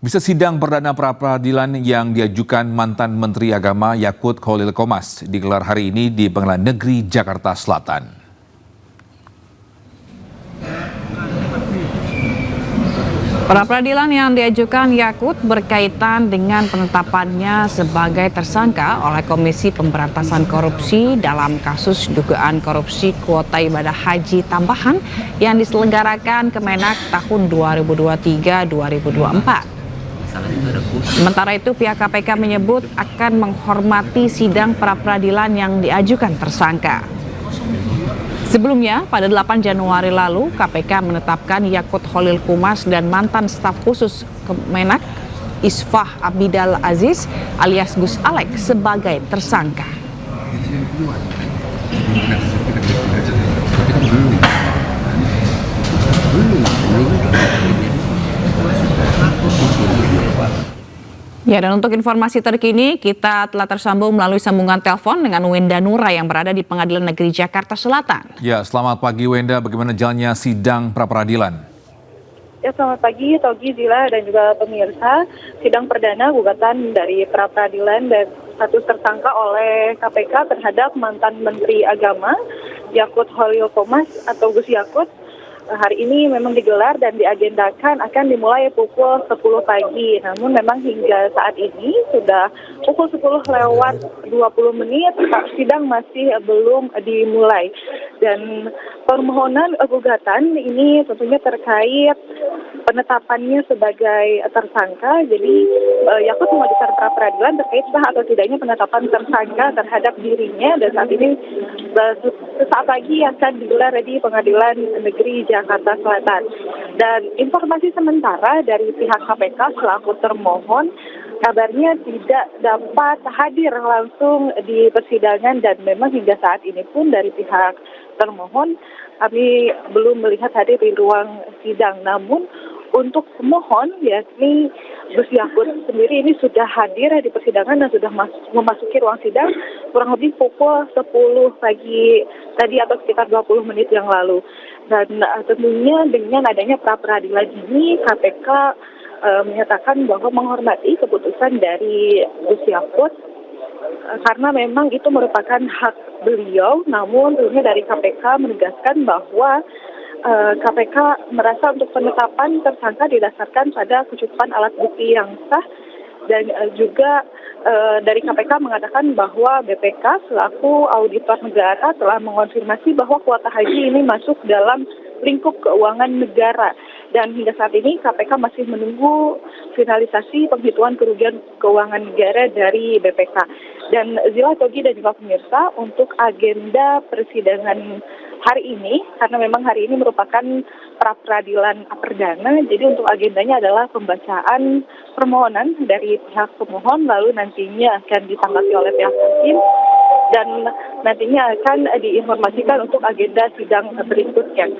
Bisa sidang perdana pra-peradilan yang diajukan mantan Menteri Agama Yakut Khalil Qomas digelar hari ini di Pengadilan Negeri Jakarta Selatan. Pra-peradilan yang diajukan Yakut berkaitan dengan penetapannya sebagai tersangka oleh Komisi Pemberantasan Korupsi dalam kasus dugaan korupsi kuota ibadah haji tambahan yang diselenggarakan Kemenak tahun 2023-2024. Sementara itu pihak KPK menyebut akan menghormati sidang pra-peradilan yang diajukan tersangka. Sebelumnya, pada 8 Januari lalu, KPK menetapkan Yakut Khalil Qomas dan mantan staf khusus Kemenak Isfah Abidal Aziz alias Gus Alek sebagai tersangka. Ya, dan untuk informasi terkini, kita telah tersambung melalui sambungan telepon dengan Wenda Nura yang berada di Pengadilan Negeri Jakarta Selatan. Ya, selamat pagi Wenda. Bagaimana jalannya sidang pra-peradilan? Ya, selamat pagi Togi, Zila, dan juga pemirsa. Sidang perdana gugatan dari pra-peradilan dan status tersangka oleh KPK terhadap mantan Menteri Agama Yakut Khalil Qomas atau Gus Yakut hari ini memang digelar dan diagendakan akan dimulai pukul 10 pagi. Namun memang hingga saat ini sudah pukul 10 lewat 20 menit, sidang masih belum dimulai. Dan permohonan gugatan ini tentunya terkait penetapannya sebagai tersangka. Jadi Yakut mengajukan pra-peradilan terkait sah atau tidaknya penetapan tersangka terhadap dirinya, dan saat ini sesaat lagi akan digelar di Pengadilan Negeri Jakarta Selatan. Dan informasi sementara dari pihak KPK selaku termohon kabarnya tidak dapat hadir langsung di persidangan, dan memang hingga saat ini pun dari pihak termohon kami belum melihat hadir di ruang sidang. Namun untuk pemohon yakni Gus Yakut sendiri ini sudah hadir di persidangan dan sudah memasuki ruang sidang kurang lebih pukul 10 pagi tadi atau sekitar 20 menit yang lalu. Dan tentunya dengan adanya pra-peradilan ini KPK menyatakan bahwa menghormati keputusan dari Gus Yakut karena memang itu merupakan hak beliau. Namun tentunya dari KPK menegaskan bahwa KPK merasa untuk penetapan tersangka didasarkan pada kecukupan alat bukti yang sah, dan juga dari KPK mengatakan bahwa BPK selaku auditor negara telah mengonfirmasi bahwa kuota haji ini masuk dalam lingkup keuangan negara, dan hingga saat ini KPK masih menunggu finalisasi penghitungan kerugian keuangan negara dari BPK. Dan Zila, Togi, dan juga pemirsa, untuk agenda persidangan hari ini, karena memang hari ini merupakan pra-peradilan perdana, jadi untuk agendanya adalah pembacaan permohonan dari pihak pemohon, lalu nantinya akan ditanggapi oleh pihak hakim, dan nantinya akan diinformasikan untuk agenda sidang berikutnya.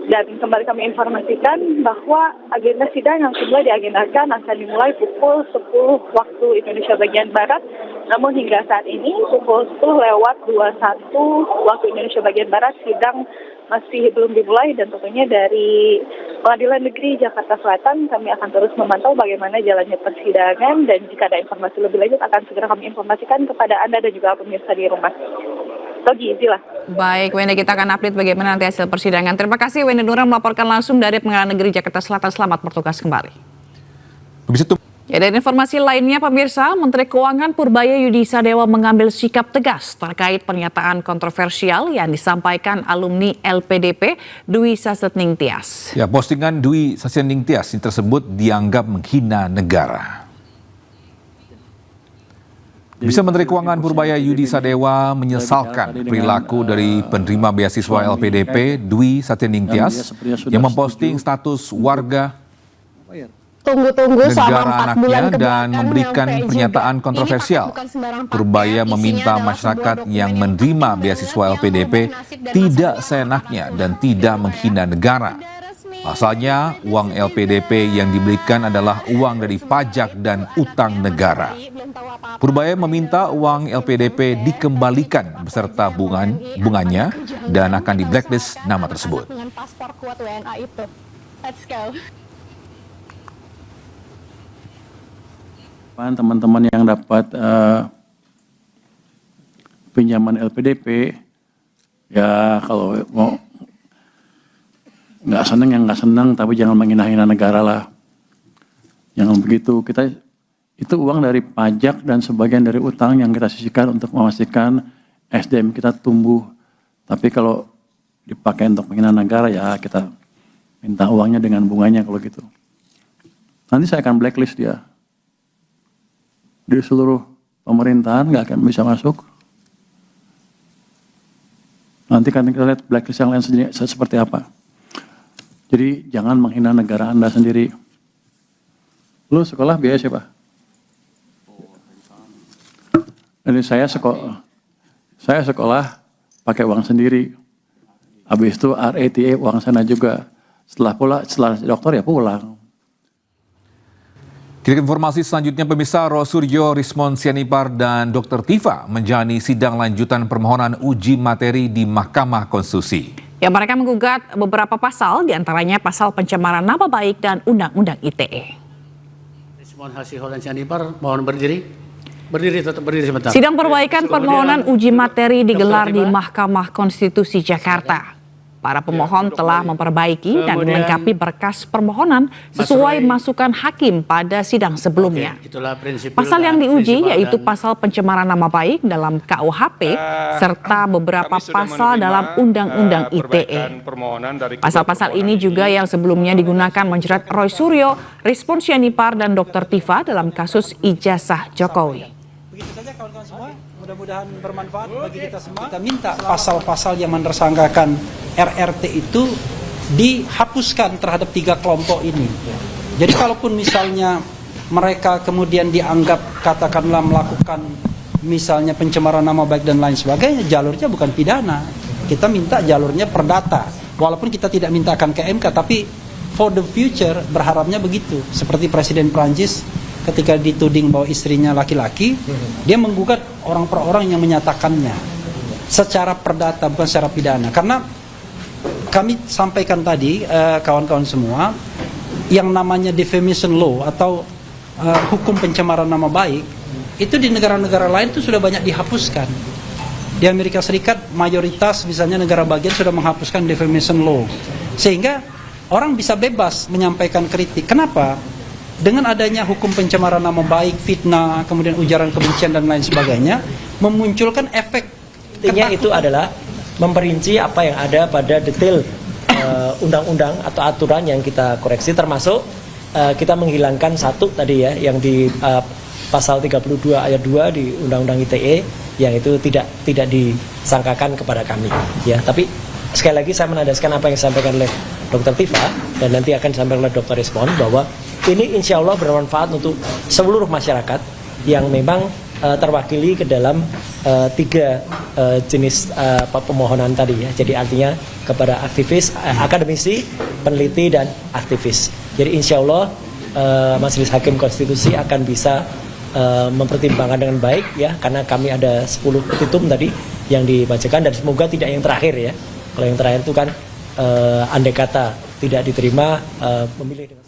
Dan kembali kami informasikan bahwa agenda sidang yang semula diagendakan akan dimulai pukul 10 waktu Indonesia bagian Barat. Namun hingga saat ini pukul 10 lewat 21 waktu Indonesia bagian Barat sidang masih belum dimulai, dan tentunya dari Pengadilan Negeri Jakarta Selatan kami akan terus memantau bagaimana jalannya persidangan, dan jika ada informasi lebih lanjut akan segera kami informasikan kepada Anda dan juga pemirsa di rumah. Togi, Zila. Baik, Wenda, kita akan update bagaimana nanti hasil persidangan. Terima kasih Wenda Nura melaporkan langsung dari Pengadilan Negeri Jakarta Selatan. Selamat bertugas kembali. Ya, dan informasi lainnya pemirsa, Menteri Keuangan Purbaya Yudi Sadewa mengambil sikap tegas terkait pernyataan kontroversial yang disampaikan alumni LPDP Dwi Sasening Tias. Ya, postingan Dwi Sasening Tias tersebut dianggap menghina negara. Bisa Menteri Keuangan Purbaya Yudi Sadewa menyesalkan perilaku dari penerima beasiswa LPDP Dwi Sasening Tias yang memposting status warga tunggu-tunggu negara anaknya dan memberikan pernyataan kontroversial. Purbaya meminta masyarakat yang menerima beasiswa LPDP tidak seenaknya dan tidak menghina negara. Pasalnya, uang LPDP yang diberikan adalah uang dari pajak dan utang negara. Purbaya meminta uang LPDP dikembalikan beserta bunganya dan akan di blacklist nama tersebut. Teman-teman yang dapat pinjaman LPDP, ya kalau mau nggak seneng yang nggak seneng, tapi jangan menghina-hina negara lah. Jangan begitu. Itu uang dari pajak dan sebagian dari utang yang kita sisihkan untuk memastikan SDM kita tumbuh. Tapi kalau dipakai untuk menghina negara, ya kita minta uangnya dengan bunganya kalau gitu. Nanti saya akan blacklist dia. Di seluruh pemerintahan nggak akan bisa masuk. Nanti kan kita lihat blacklist yang lain seperti apa. Jadi jangan menghina negara Anda sendiri. Lu sekolah biaya siapa? Jadi saya sekolah pakai uang sendiri. Habis itu RATA uang sana juga. Setelah dokter ya pulang. Kita ke informasi selanjutnya, pemirsa. Rosuryo, Rismon Sianipar, dan Dr. Tifa menjalani sidang lanjutan permohonan uji materi di Mahkamah Konstitusi. Ya, mereka menggugat beberapa pasal, diantaranya pasal pencemaran nama baik dan Undang-Undang ITE. Rismon Hasiho dan Sianipar, mohon berdiri. Tetap berdiri sebentar. Sidang perbaikan permohonan uji materi digelar di Mahkamah Konstitusi Jakarta. Para pemohon telah memperbaiki dan melengkapi berkas permohonan sesuai masukan hakim pada sidang sebelumnya. Pasal yang diuji yaitu pasal pencemaran nama baik dalam KUHP serta beberapa pasal dalam Undang-Undang ITE. Pasal-pasal ini juga yang sebelumnya digunakan menjerat Roy Suryo, Rismon Sianipar, dan Dr. Tifa dalam kasus ijazah Jokowi. Begitu saja kawan-kawan semua, mudah-mudahan bermanfaat bagi kita semua. Kita minta pasal-pasal yang menersangkakan RRT itu dihapuskan terhadap 3 kelompok ini. Jadi kalaupun misalnya mereka kemudian dianggap katakanlah melakukan misalnya pencemaran nama baik dan lain sebagainya, jalurnya bukan pidana. Kita minta jalurnya perdata. Walaupun kita tidak mintakan ke MK, tapi for the future berharapnya begitu. Seperti Presiden Prancis ketika dituding bahwa istrinya laki-laki, dia menggugat orang per orang yang menyatakannya secara perdata, bukan secara pidana. Karena kami sampaikan tadi, kawan-kawan semua, yang namanya defamation law atau hukum pencemaran nama baik, itu di negara-negara lain itu sudah banyak dihapuskan. Di Amerika Serikat, mayoritas misalnya negara bagian sudah menghapuskan defamation law. Sehingga orang bisa bebas menyampaikan kritik. Kenapa? Dengan adanya hukum pencemaran nama baik, fitnah, kemudian ujaran kebencian dan lain sebagainya, memunculkan efek intinya itu adalah memperinci apa yang ada pada detail undang-undang atau aturan yang kita koreksi, termasuk kita menghilangkan satu tadi ya, yang di pasal 32 ayat 2 di Undang-Undang ITE, yang itu tidak disangkakan kepada kami ya. Tapi sekali lagi saya menandaskan apa yang disampaikan oleh Dr. Tifa dan nanti akan disampaikan oleh Dr. Rismon, bahwa ini insya Allah bermanfaat untuk seluruh masyarakat yang memang terwakili ke dalam 3 jenis pemohonan tadi ya. Jadi artinya kepada aktivis, akademisi, peneliti, dan aktivis. Jadi insya Allah Majelis Hakim Konstitusi akan bisa mempertimbangkan dengan baik ya, karena kami ada 10 petitum tadi yang dibacakan, dan semoga tidak yang terakhir ya. Kalau yang terakhir itu kan andai kata tidak diterima, memilih dengan